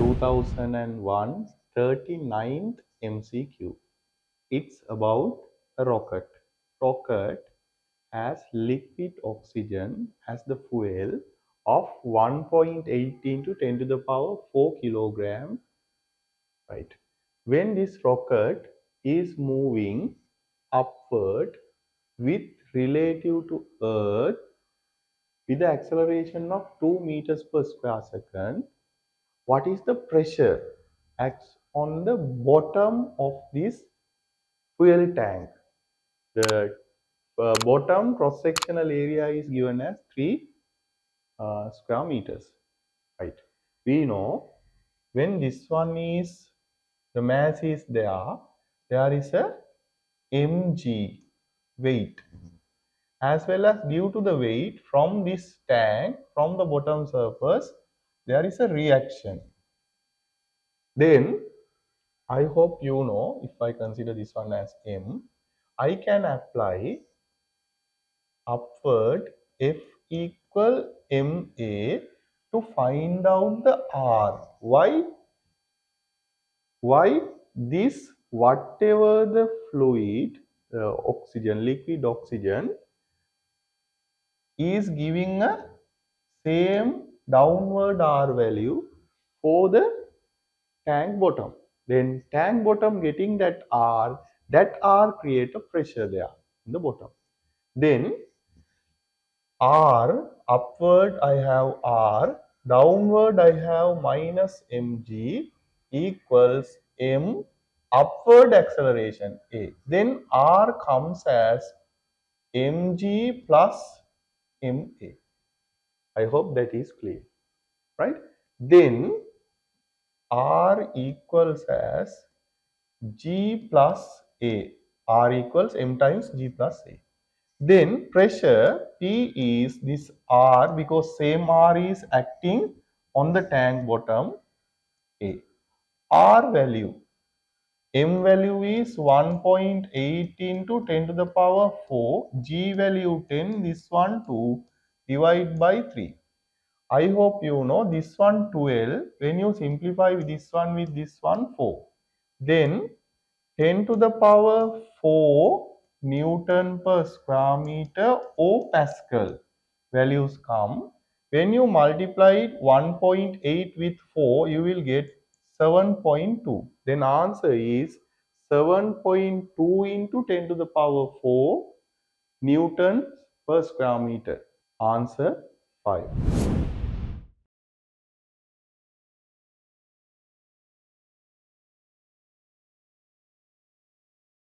2001 39th MCQ. It's about a rocket. Rocket has liquid oxygen as the fuel of 1.8 into 10 to the power 4 kilogram. Right. When this rocket is moving upward with relative to Earth with the acceleration of 2 meters per square second, what is the pressure acts on the bottom of this fuel tank? The bottom cross-sectional area is given as 3 square meters. Right. We know when this one is, the mass is there, there is a mg weight, as well as due to the weight from this tank, from the bottom surface, there is a reaction. Then I hope you know, if I consider this one as m, I can apply upward F equal ma to find out the R. Why? Why this, whatever the fluid, oxygen, liquid oxygen is giving a same downward R value for the tank bottom. Then tank bottom getting that R create a pressure there in the bottom. Then R, upward I have R, downward I have minus mg equals m upward acceleration A. Then R comes as mg plus ma. I hope that is clear, right? Then R equals as g plus A. R equals m times g plus A. Then pressure P is this R, because same R is acting on the tank bottom A. R value, M value is 1.8 into 10 to the power 4, G value 10, this one 2, divide by 3. I hope you know this one 12, when you simplify this one with this one 4. Then 10 to the power 4 Newton per square meter or Pascal values come. When you multiply 1.8 with 4, you will get 7.2. Then answer is 7.2 into 10 to the power 4 Newton per square meter. Answer 5.